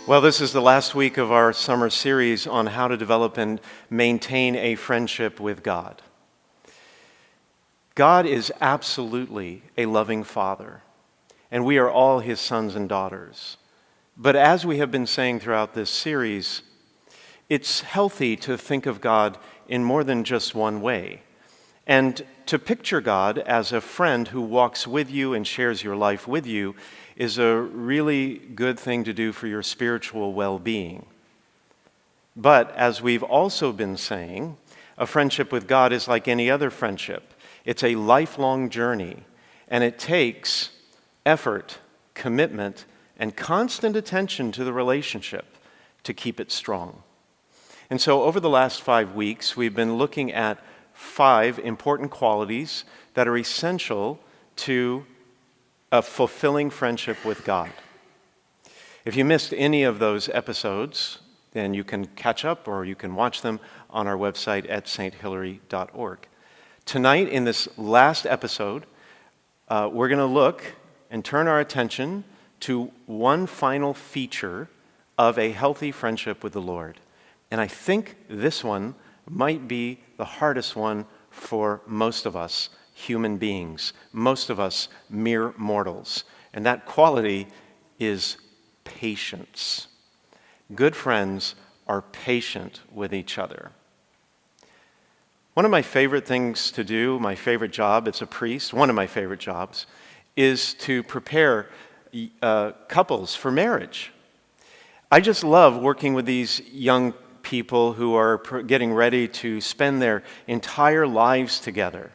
Well, this is the last week of our summer series on how to develop and maintain a friendship with God. God is absolutely a loving Father, and we are all His sons and daughters. But as we have been saying throughout this series, it's healthy to think of God in more than just one way, and to picture God as a friend who walks with you and shares your life with you is a really good thing to do for your spiritual well-being. But as we've also been saying, a friendship with God is like any other friendship. It's a lifelong journey, and it takes effort, commitment, and constant attention to the relationship to keep it strong. And so over the last 5 weeks, we've been looking at 5 important qualities that are essential to a fulfilling friendship with God. If you missed any of those episodes, then you can catch up or you can watch them on our website at sthilary.org. Tonight, in this last episode, we're going to look and turn our attention to one final feature of a healthy friendship with the Lord. And I think this one might be the hardest one for most of us human beings, most of us mere mortals. And that quality is patience. Good friends are patient with each other. One of my favorite things to do, my favorite job as a priest, one of my favorite jobs, is to prepare couples for marriage. I just love working with these young people who are getting ready to spend their entire lives together.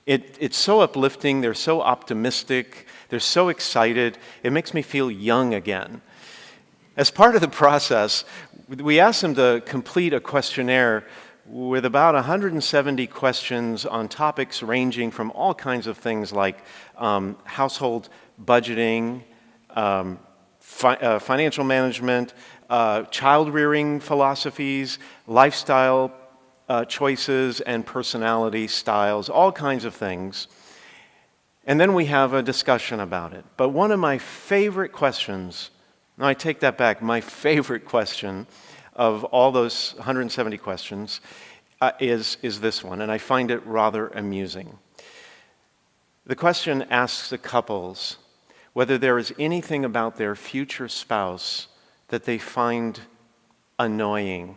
It's so uplifting, they're so optimistic, they're so excited, it makes me feel young again. As part of the process, we asked them to complete a questionnaire with about 170 questions on topics ranging from all kinds of things like household budgeting, financial management, child-rearing philosophies, lifestyle choices and personality styles, all kinds of things. And then we have a discussion about it. But one of my favorite questions, no, I take that back, my favorite question of all those 170 questions is this one, and I find it rather amusing. The question asks the couples whether there is anything about their future spouse that they find annoying.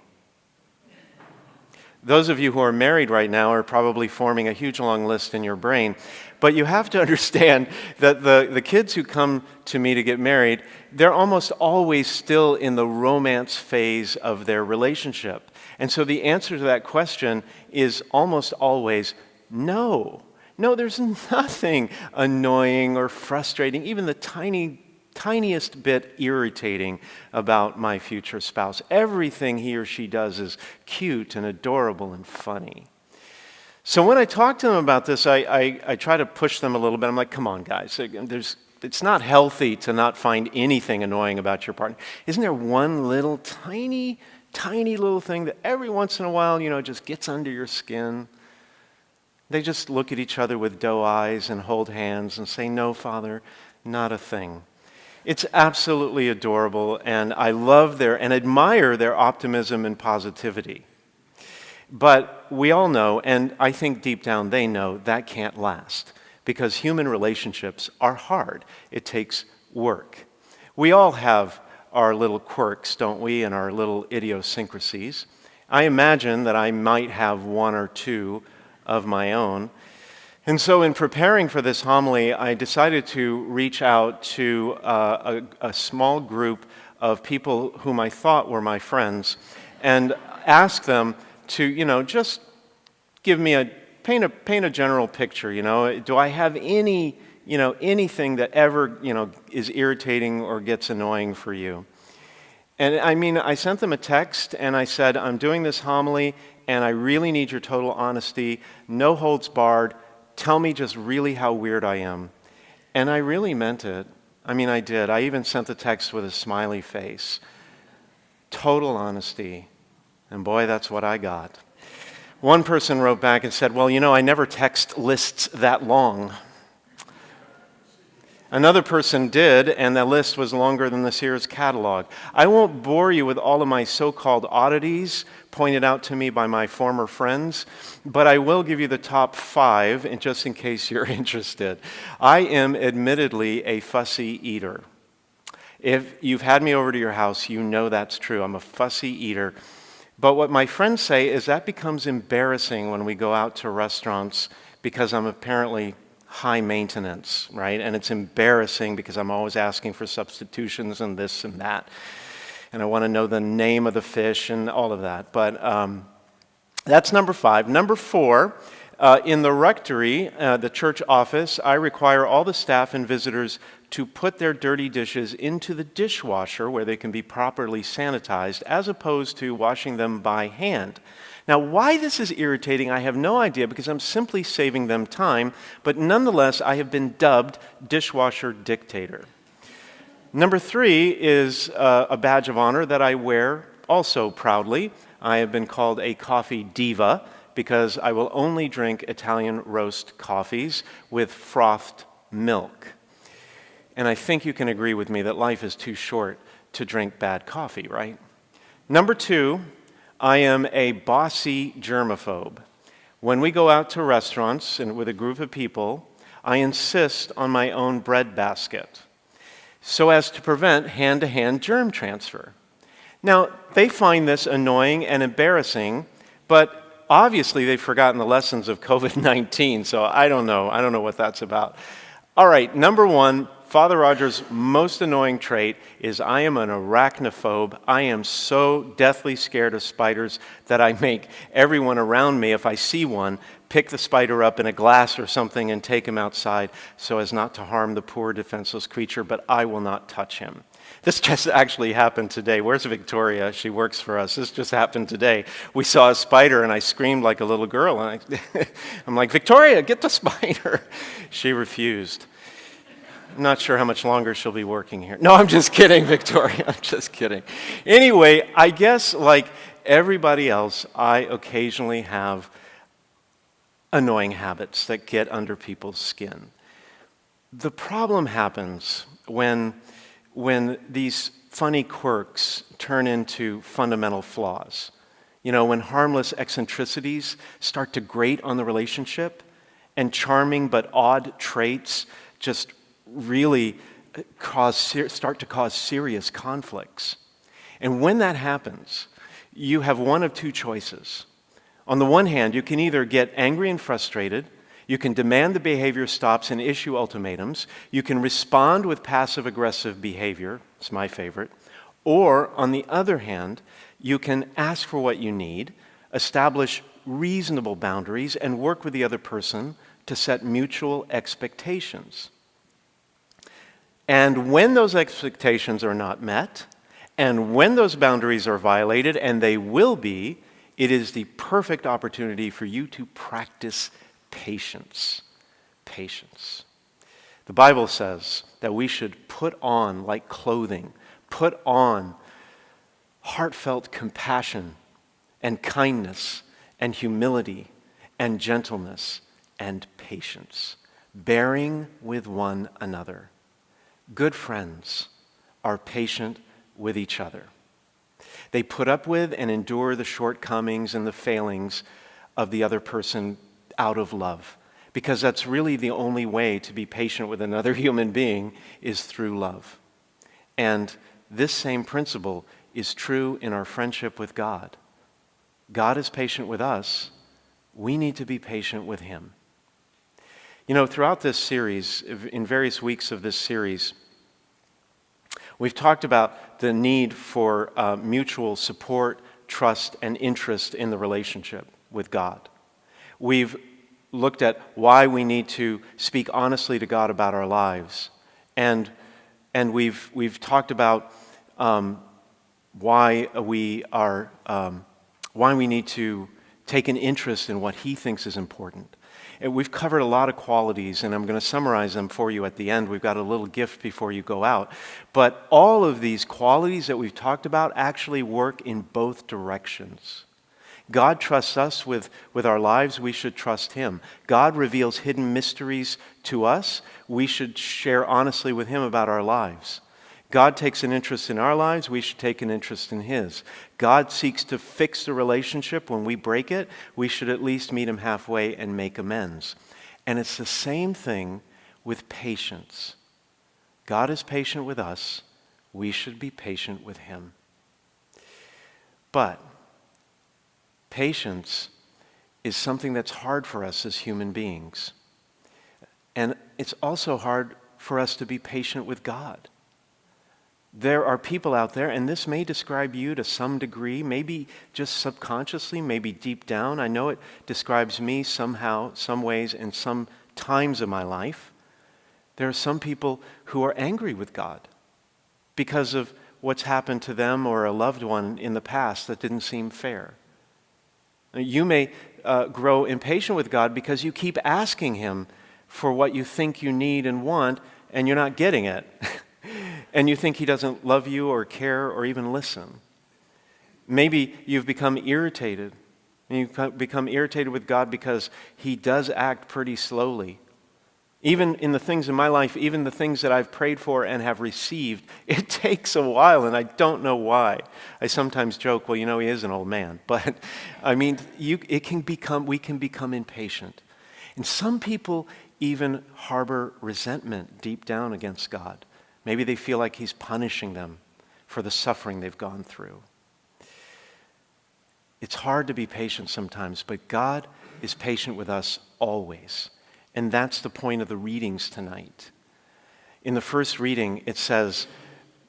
Those of you who are married right now are probably forming a huge long list in your brain, but you have to understand that the kids who come to me to get married, they're almost always still in the romance phase of their relationship. And so the answer to that question is almost always no. No, there's nothing annoying or frustrating, even the tiniest bit irritating about my future spouse. Everything he or she does is cute and adorable and funny. So when I talk to them about this, I try to push them a little bit. I'm like, come on, guys. It's not healthy to not find anything annoying about your partner. Isn't there one little tiny little thing that every once in a while, just gets under your skin? They just look at each other with doe eyes and hold hands and say, no, Father, not a thing. It's absolutely adorable, and I love and admire their optimism and positivity. But we all know, and I think deep down they know, that can't last, because human relationships are hard. It takes work. We all have our little quirks, don't we, and our little idiosyncrasies. I imagine that I might have one or two of my own. And so in preparing for this homily, I decided to reach out to a small group of people whom I thought were my friends and ask them to, just give me paint a general picture, Do I have anything that ever, is irritating or gets annoying for you? And I mean, I sent them a text and I said, I'm doing this homily and I really need your total honesty, no holds barred. Tell me just really how weird I am. And I really meant it. I mean, I did. I even sent the text with a smiley face. Total honesty. And boy, that's what I got. One person wrote back and said, well, I never text lists that long. Another person did, and that list was longer than the Sears catalog. I won't bore you with all of my so-called oddities pointed out to me by my former friends, but I will give you the top 5, and just in case you're interested. I am admittedly a fussy eater. If you've had me over to your house, you know that's true. I'm a fussy eater. But what my friends say is that becomes embarrassing when we go out to restaurants because I'm apparently high maintenance, right? And it's embarrassing because I'm always asking for substitutions and this and that. And I want to know the name of the fish and all of that. But that's number 5. Number 4, in the rectory, the church office, I require all the staff and visitors to put their dirty dishes into the dishwasher where they can be properly sanitized, as opposed to washing them by hand. Now, why this is irritating, I have no idea, because I'm simply saving them time, but nonetheless, I have been dubbed dishwasher dictator. Number 3 is a badge of honor that I wear also proudly. I have been called a coffee diva because I will only drink Italian roast coffees with frothed milk. And I think you can agree with me that life is too short to drink bad coffee, right? Number 2, I am a bossy germaphobe. When we go out to restaurants and with a group of people, I insist on my own bread basket so as to prevent hand-to-hand germ transfer. Now, they find this annoying and embarrassing, but obviously they've forgotten the lessons of COVID-19, so I don't know what that's about. All right, number 1, Father Roger's most annoying trait is I am an arachnophobe. I am so deathly scared of spiders that I make everyone around me, if I see one, pick the spider up in a glass or something and take him outside so as not to harm the poor defenseless creature, but I will not touch him. This just actually happened today. Where's Victoria? She works for us. This just happened today. We saw a spider and I screamed like a little girl. And I'm like, Victoria, get the spider. She refused. I'm not sure how much longer she'll be working here. No, I'm just kidding, Victoria. I'm just kidding. Anyway, I guess like everybody else, I occasionally have annoying habits that get under people's skin. The problem happens when these funny quirks turn into fundamental flaws. When harmless eccentricities start to grate on the relationship and charming but odd traits just really start to cause serious conflicts. And when that happens, you have one of 2 choices. On the one hand, you can either get angry and frustrated, you can demand the behavior stops and issue ultimatums, you can respond with passive-aggressive behavior, it's my favorite, or on the other hand, you can ask for what you need, establish reasonable boundaries, and work with the other person to set mutual expectations. And when those expectations are not met, and when those boundaries are violated, and they will be, it is the perfect opportunity for you to practice patience. Patience. The Bible says that we should put on, like clothing, put on heartfelt compassion and kindness and humility and gentleness and patience, bearing with one another. Good friends are patient with each other. They put up with and endure the shortcomings and the failings of the other person out of love, because that's really the only way to be patient with another human being is through love. And this same principle is true in our friendship with God. God is patient with us. We need to be patient with Him. Throughout this series, in various weeks of this series, we've talked about the need for mutual support, trust, and interest in the relationship with God. We've looked at why we need to speak honestly to God about our lives. And we've talked about why we need to take an interest in what he thinks is important. And we've covered a lot of qualities, and I'm going to summarize them for you at the end. We've got a little gift before you go out. But all of these qualities that we've talked about actually work in both directions. God trusts us with our lives. We should trust him. God reveals hidden mysteries to us. We should share honestly with him about our lives. God takes an interest in our lives. We should take an interest in his. God seeks to fix the relationship when we break it. We should at least meet him halfway and make amends. And it's the same thing with patience. God is patient with us. We should be patient with him. But patience is something that's hard for us as human beings. And it's also hard for us to be patient with God. There are people out there, and this may describe you to some degree, maybe just subconsciously, maybe deep down. I know it describes me somehow, some ways, in some times of my life. There are some people who are angry with God because of what's happened to them or a loved one in the past that didn't seem fair. You may grow impatient with God because you keep asking him for what you think you need and want, and you're not getting it. And you think he doesn't love you or care or even listen. Maybe you've become irritated. And you've become irritated with God because he does act pretty slowly. Even in the things in my life, even the things that I've prayed for and have received, it takes a while, and I don't know why. I sometimes joke, well, he is an old man. But, we can become impatient. And some people even harbor resentment deep down against God. Maybe they feel like he's punishing them for the suffering they've gone through. It's hard to be patient sometimes, but God is patient with us always. And that's the point of the readings tonight. In the first reading, it says,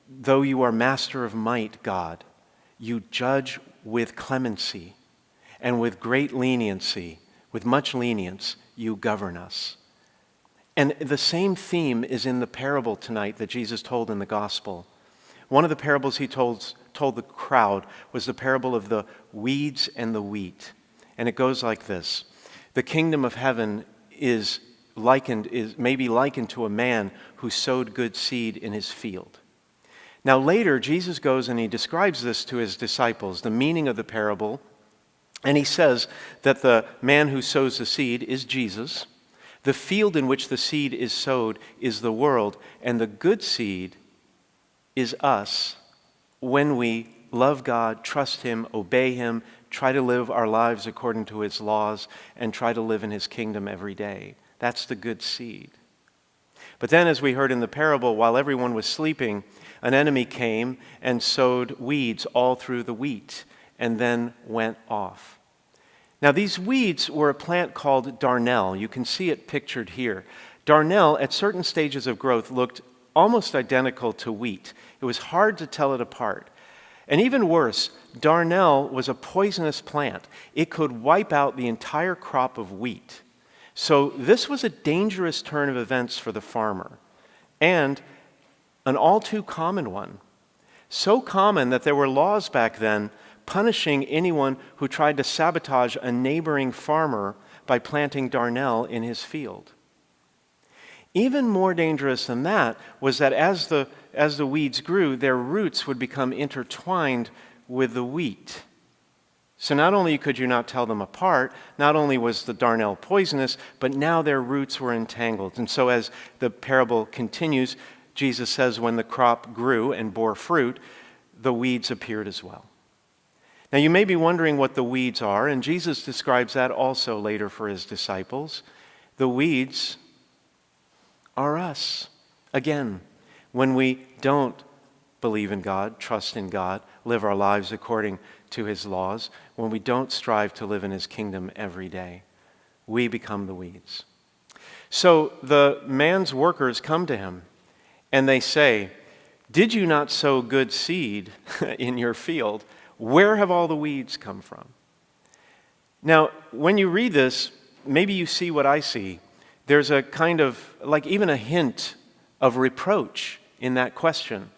though you are master of might, God, you judge with clemency, and with great leniency, with much lenience, you govern us. And the same theme is in the parable tonight that Jesus told in the gospel. One of the parables he told the crowd was the parable of the weeds and the wheat. And it goes like this. The kingdom of heaven may be likened to a man who sowed good seed in his field. Now later, Jesus goes and he describes this to his disciples, the meaning of the parable. And he says that the man who sows the seed is Jesus. The field in which the seed is sowed is the world, and the good seed is us when we love God, trust him, obey him, try to live our lives according to his laws, and try to live in his kingdom every day. That's the good seed. But then, as we heard in the parable, while everyone was sleeping, an enemy came and sowed weeds all through the wheat, and then went off. Now, these weeds were a plant called darnel. You can see it pictured here. Darnel, at certain stages of growth, looked almost identical to wheat. It was hard to tell it apart. And even worse, darnel was a poisonous plant. It could wipe out the entire crop of wheat. So this was a dangerous turn of events for the farmer, and an all too common one. So common that there were laws back then punishing anyone who tried to sabotage a neighboring farmer by planting darnel in his field. Even more dangerous than that was that as the weeds grew, their roots would become intertwined with the wheat. So not only could you not tell them apart, not only was the darnel poisonous, but now their roots were entangled. And so as the parable continues, Jesus says when the crop grew and bore fruit, the weeds appeared as well. Now, you may be wondering what the weeds are, and Jesus describes that also later for his disciples. The weeds are us. Again, when we don't believe in God, trust in God, live our lives according to his laws, when we don't strive to live in his kingdom every day, we become the weeds. So the man's workers come to him, and they say, did you not sow good seed in your field? Where have all the weeds come from? Now, when you read this, maybe you see what I see. There's a kind of, like even a hint of reproach in that question.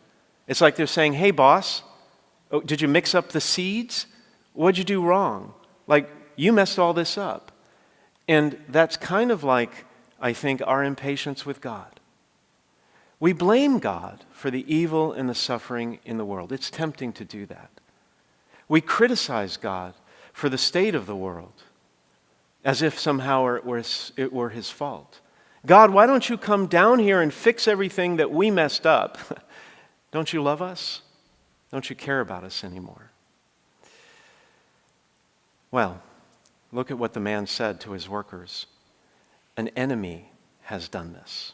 It's like they're saying, hey, boss, Oh, did you mix up the seeds? What'd you do wrong? Like, you messed all this up. And that's kind of like, I think, our impatience with God. We blame God for the evil and the suffering in the world. It's tempting to do that. We criticize God for the state of the world, as if somehow it were his fault. God, why don't you come down here and fix everything that we messed up? Don't you love us? Don't you care about us anymore? Well, look at what the man said to his workers. An enemy has done this.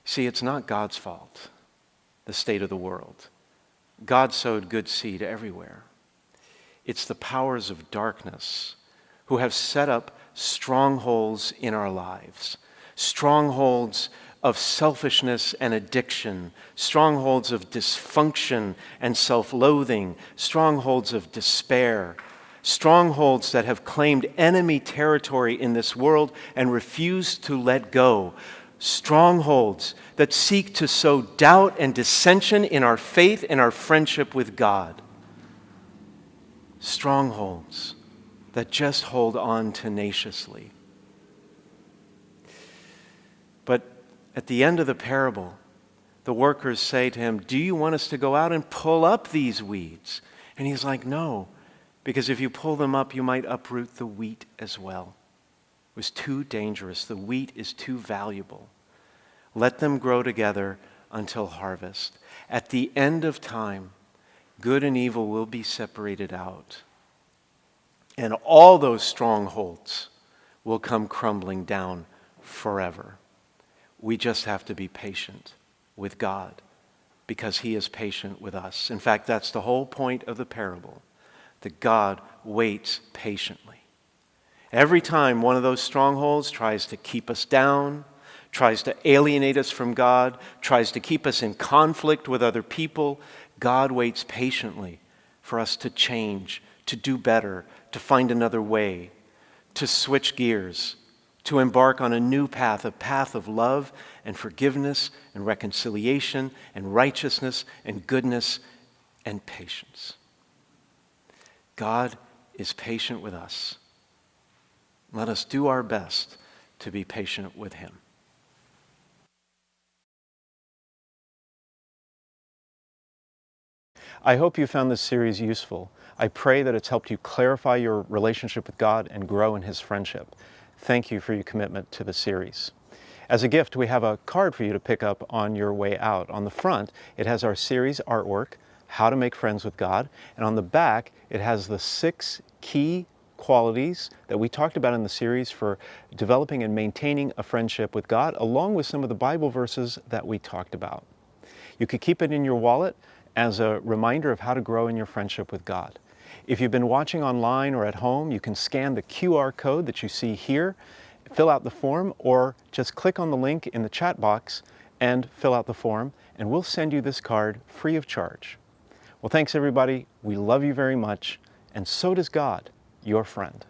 See, it's not God's fault, the state of the world. God sowed good seed everywhere. It's the powers of darkness who have set up strongholds in our lives, strongholds of selfishness and addiction, strongholds of dysfunction and self-loathing, strongholds of despair, strongholds that have claimed enemy territory in this world and refuse to let go, strongholds that seek to sow doubt and dissension in our faith and our friendship with God, strongholds that just hold on tenaciously. But at the end of the parable, the workers say to him, do you want us to go out and pull up these weeds? And he's like, no, because if you pull them up, you might uproot the wheat as well. It was too dangerous. The wheat is too valuable. Let them grow together until harvest. At the end of time, good and evil will be separated out. And all those strongholds will come crumbling down forever. We just have to be patient with God because he is patient with us. In fact, that's the whole point of the parable, that God waits patiently. Every time one of those strongholds tries to keep us down, tries to alienate us from God, tries to keep us in conflict with other people, God waits patiently for us to change, to do better, to find another way, to switch gears, to embark on a new path, a path of love and forgiveness and reconciliation and righteousness and goodness and patience. God is patient with us. Let us do our best to be patient with him. I hope you found this series useful. I pray that it's helped you clarify your relationship with God and grow in his friendship. Thank you for your commitment to the series. As a gift, we have a card for you to pick up on your way out. On the front, it has our series artwork, How to Make Friends with God, and on the back, it has the 6 key qualities that we talked about in the series for developing and maintaining a friendship with God, along with some of the Bible verses that we talked about. You could keep it in your wallet as a reminder of how to grow in your friendship with God. If you've been watching online or at home, you can scan the QR code that you see here, fill out the form, or just click on the link in the chat box and fill out the form, and we'll send you this card free of charge. Well, thanks everybody. We love you very much, and so does God, your friend.